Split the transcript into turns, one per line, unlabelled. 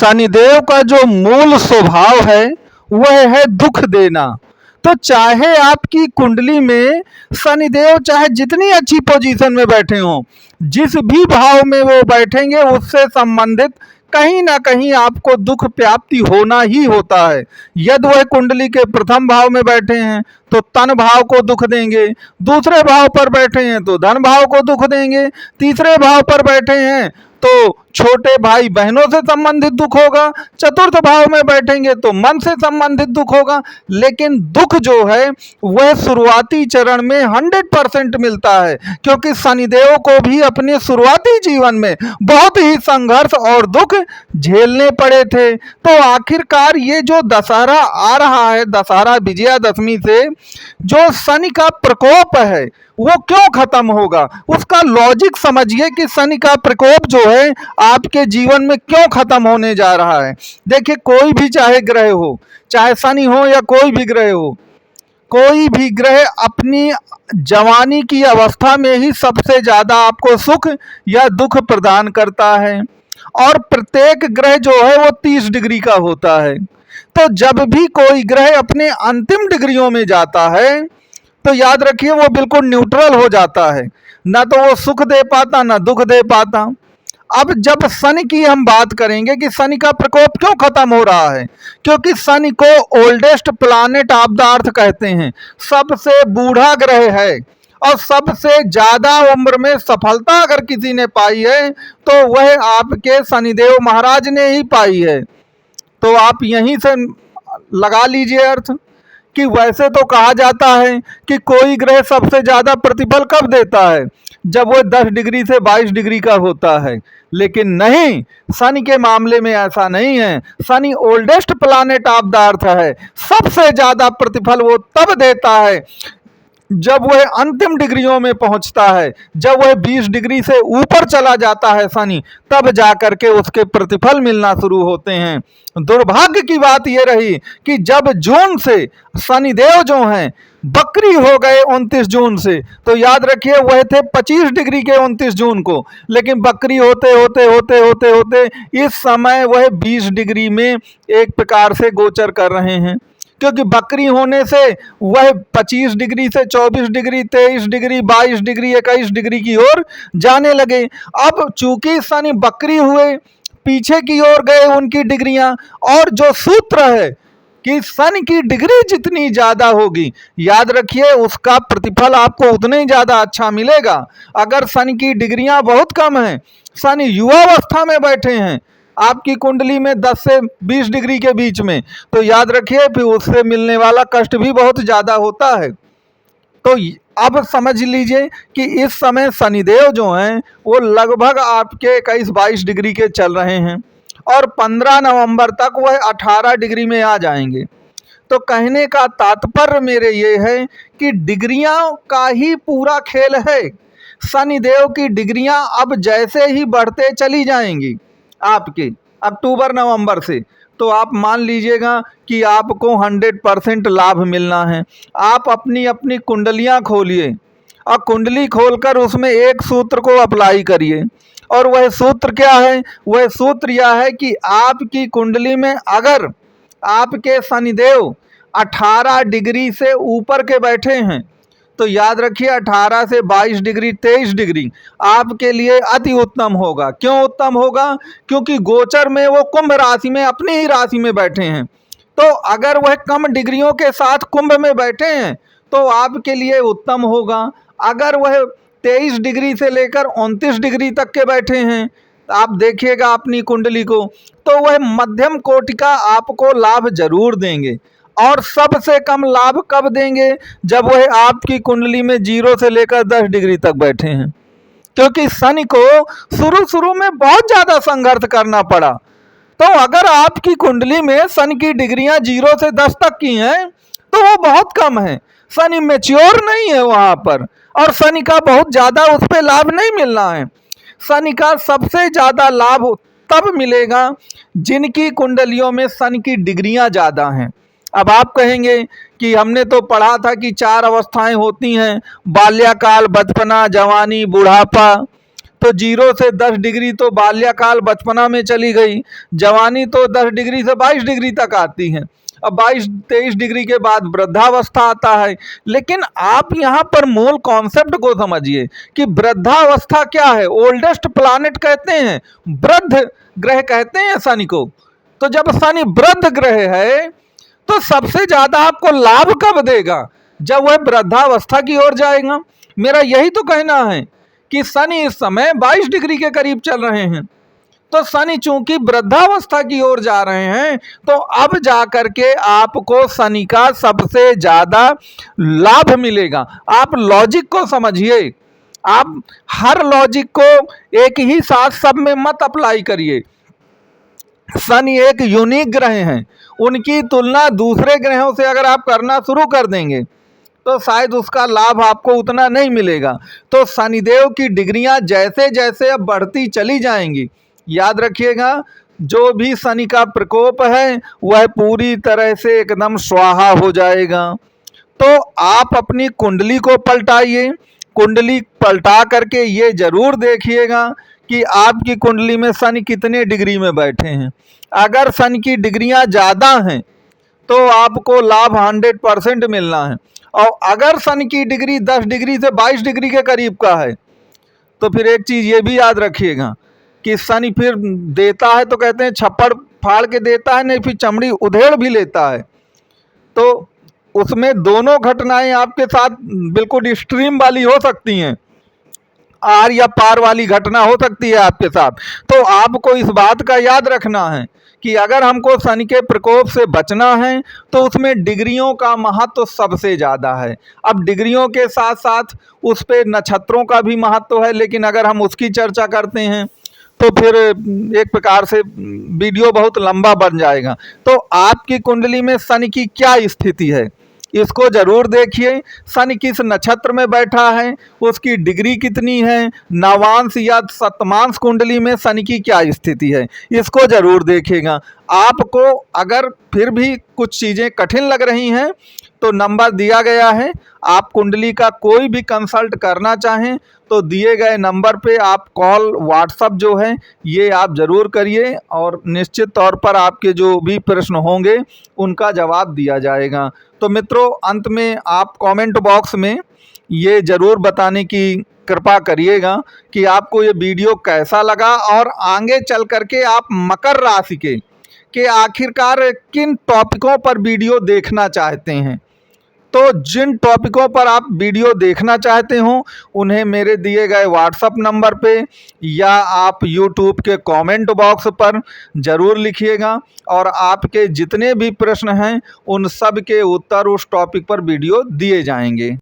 शनिदेव का जो मूल स्वभाव है वह है दुख देना। तो चाहे आपकी कुंडली में शनिदेव चाहे जितनी अच्छी पोजीशन में बैठे हों, जिस भी भाव में वो बैठेंगे उससे संबंधित कहीं ना कहीं आपको दुख प्राप्ति होना ही होता है। यदि वह कुंडली के प्रथम भाव में बैठे हैं तो तन भाव को दुख देंगे, दूसरे भाव पर बैठे हैं तो धन भाव को दुख देंगे, तीसरे भाव पर बैठे हैं तो छोटे भाई बहनों से संबंधित दुख होगा, चतुर्थ भाव में बैठेंगे तो मन से संबंधित दुख होगा। लेकिन दुख जो है वह शुरुआती चरण में 100% मिलता है, क्योंकि शनिदेव को भी अपने शुरुआती जीवन में बहुत ही संघर्ष और दुख झेलने पड़े थे। तो आखिरकार ये जो दशहरा आ रहा है, दशहरा विजयादशमी से जो शनि का प्रकोप है वो क्यों खत्म होगा, उसका लॉजिक समझिए कि शनि का प्रकोप जो है आपके जीवन में क्यों खत्म होने जा रहा है। देखिए, कोई भी चाहे ग्रह हो, चाहे शनि हो या कोई भी ग्रह हो, कोई भी ग्रह अपनी जवानी की अवस्था में ही सबसे ज्यादा आपको सुख या दुख प्रदान करता है, और प्रत्येक ग्रह जो है वो 30 डिग्री का होता है। तो जब भी कोई ग्रह अपने अंतिम डिग्रियों में जाता है तो याद रखिए वो बिल्कुल न्यूट्रल हो जाता है, ना तो वो सुख दे पाता ना दुख दे पाता। अब जब शनि की हम बात करेंगे कि शनि का प्रकोप क्यों खत्म हो रहा है, क्योंकि शनि को oldest planet of the earth कहते हैं, सबसे बूढ़ा ग्रह है, और सबसे ज्यादा उम्र में सफलता अगर किसी ने पाई है तो वह आपके शनिदेव महाराज ने ही पाई है। तो आप यहीं से लगा लीजिए अर्थ कि वैसे तो कहा जाता है कि कोई ग्रह सबसे ज्यादा प्रतिफल कब देता है, जब वो 10 डिग्री से 22 डिग्री का होता है। लेकिन नहीं, शनि के मामले में ऐसा नहीं है। Shani oldest planet of the earth है, सबसे ज्यादा प्रतिफल वो तब देता है जब वह अंतिम डिग्रियों में पहुंचता है। जब वह 20 डिग्री से ऊपर चला जाता है शनि, तब जाकर के उसके प्रतिफल मिलना शुरू होते हैं। दुर्भाग्य की बात यह रही कि जब जून से शनिदेव जो हैं बकरी हो गए 29 जून से, तो याद रखिए वह थे 25 डिग्री के 29 जून को, लेकिन बकरी होते होते होते होते होते इस समय वह 20 डिग्री में एक प्रकार से गोचर कर रहे हैं, क्योंकि बकरी होने से वह 25 डिग्री से 24 डिग्री, 23 डिग्री, 22 डिग्री, 21 डिग्री की ओर जाने लगे। अब चूंकि शनि बकरी हुए, पीछे की ओर गए उनकी डिग्रियां, और जो सूत्र है कि शनि की डिग्री जितनी ज्यादा होगी, याद रखिए उसका प्रतिफल आपको उतना ही ज्यादा अच्छा मिलेगा। अगर शनि की डिग्रियां बहुत कम हैं, शनि युवावस्था में बैठे हैं आपकी कुंडली में 10 से 20 डिग्री के बीच में, तो याद रखिए फिर उससे मिलने वाला कष्ट भी बहुत ज्यादा होता है। तो अब समझ लीजिए कि इस समय शनिदेव जो हैं वो लगभग आपके 21-22 डिग्री के चल रहे हैं, और 15 नवंबर तक वह 18 डिग्री में आ जाएंगे। तो कहने का तात्पर्य मेरे ये है कि डिग्रियां का ही पूरा खेल है। शनिदेव की डिग्रियां अब जैसे ही बढ़ते चली जाएंगी आपके अक्टूबर नवंबर से, तो आप मान लीजिएगा कि आपको 100% लाभ मिलना है। आप अपनी अपनी कुंडलियां खोलिए और कुंडली खोलकर उसमें एक सूत्र को अप्लाई करिए, और वह सूत्र क्या है? वह सूत्र यह है कि आपकी कुंडली में अगर आपके शनिदेव 18 डिग्री से ऊपर के बैठे हैं, तो याद रखिए 18 से 22 डिग्री, 23 डिग्री आपके लिए अति उत्तम होगा। क्यों उत्तम होगा? क्योंकि गोचर में वो कुंभ राशि में, अपनी ही राशि में बैठे हैं। तो अगर वह कम डिग्रियों के साथ कुंभ में बैठे हैं तो आपके लिए उत्तम होगा। अगर वह 23 डिग्री से लेकर 29 डिग्री तक के बैठे हैं, आप देखिएगा अपनी कुंडली को, तो वह मध्यम कोटि का आपको लाभ जरूर देंगे। और सबसे कम लाभ कब देंगे? जब वह आपकी कुंडली में 0 से लेकर 10 डिग्री तक बैठे हैं, क्योंकि शनि को शुरू में बहुत ज्यादा संघर्ष करना पड़ा। तो अगर आपकी कुंडली में शनि की डिग्रियां 0 से 10 तक की हैं तो वो बहुत कम है। शनि मैच्योर नहीं है वहां पर, और शनि का बहुत ज्यादा उस पर लाभ नहीं मिलना है। शनि का सबसे ज्यादा लाभ तब मिलेगा जिनकी कुंडलियों में शनि की डिग्रियां ज्यादा हैं। अब आप कहेंगे कि हमने तो पढ़ा था कि 4 अवस्थाएं होती हैं, बाल्यकाल, बचपना, जवानी, बुढ़ापा। तो 0 से 10 डिग्री तो बाल्यकाल बचपना में चली गई, जवानी तो 10 डिग्री से 22 डिग्री तक आती है, अब 22-23 डिग्री के बाद वृद्धावस्था आता है। लेकिन आप यहाँ पर मूल कॉन्सेप्ट को समझिए कि वृद्धावस्था क्या है। ओल्डेस्ट प्लैनेट कहते हैं, वृद्ध ग्रह कहते हैं शनि को। तो जब शनि वृद्ध ग्रह है तो सबसे ज्यादा आपको लाभ कब देगा? जब वह वृद्धावस्था की ओर जाएगा। मेरा यही तो कहना है कि शनि इस समय 22 डिग्री के करीब चल रहे हैं, तो शनि चूंकि वृद्धावस्था की ओर जा रहे हैं तो अब जाकर के आपको शनि का सबसे ज्यादा लाभ मिलेगा। आप लॉजिक को समझिए, आप हर लॉजिक को एक ही साथ सब में मत अप्लाई करिए। शनि एक यूनिक ग्रह हैं, उनकी तुलना दूसरे ग्रहों से अगर आप करना शुरू कर देंगे तो शायद उसका लाभ आपको उतना नहीं मिलेगा। तो शनिदेव की डिग्रियां जैसे जैसे अब बढ़ती चली जाएंगी, याद रखिएगा जो भी शनि का प्रकोप है वह पूरी तरह से एकदम स्वाहा हो जाएगा। तो आप अपनी कुंडली को पलटाइए, कुंडली पलटा करके ये जरूर देखिएगा कि आपकी कुंडली में शनि कितने डिग्री में बैठे हैं। अगर शनि की डिग्रियां ज़्यादा हैं तो आपको लाभ 100% मिलना है, और अगर शनि की डिग्री 10 डिग्री से 22 डिग्री के करीब का है तो फिर एक चीज़ ये भी याद रखिएगा कि शनि फिर देता है तो कहते हैं छप्पड़ फाड़ के देता है, नहीं फिर चमड़ी उधेड़ भी लेता है। तो उसमें दोनों घटनाएं आपके साथ बिल्कुल एक्सट्रीम वाली हो सकती हैं, आर या पार वाली घटना हो सकती है आपके साथ। तो आपको इस बात का याद रखना है कि अगर हमको शनि के प्रकोप से बचना है तो उसमें डिग्रियों का महत्व सबसे ज़्यादा है। अब डिग्रियों के साथ साथ उस पे नक्षत्रों का भी महत्व है, लेकिन अगर हम उसकी चर्चा करते हैं तो फिर एक प्रकार से वीडियो बहुत लंबा बन जाएगा। तो आपकी कुंडली में शनि की क्या स्थिति है इसको जरूर देखिए। शनि किस नक्षत्र में बैठा है, उसकी डिग्री कितनी है, नवांश या शतमांश कुंडली में शनि की क्या स्थिति है, इसको जरूर देखिएगा। आपको अगर फिर भी कुछ चीज़ें कठिन लग रही हैं तो नंबर दिया गया है, आप कुंडली का कोई भी कंसल्ट करना चाहें तो दिए गए नंबर पे आप कॉल व्हाट्सअप जो है ये आप ज़रूर करिए, और निश्चित तौर पर आपके जो भी प्रश्न होंगे उनका जवाब दिया जाएगा। तो मित्रों, अंत में आप कमेंट बॉक्स में ये ज़रूर बताने की कृपा करिएगा कि आपको ये वीडियो कैसा लगा, और आगे चल करके आप मकर राशि के आखिरकार किन टॉपिकों पर वीडियो देखना चाहते हैं। तो जिन टॉपिकों पर आप वीडियो देखना चाहते हो उन्हें मेरे दिए गए व्हाट्सअप नंबर पे या आप यूट्यूब के कमेंट बॉक्स पर ज़रूर लिखिएगा, और आपके जितने भी प्रश्न हैं उन सब के उत्तर उस टॉपिक पर वीडियो दिए जाएंगे।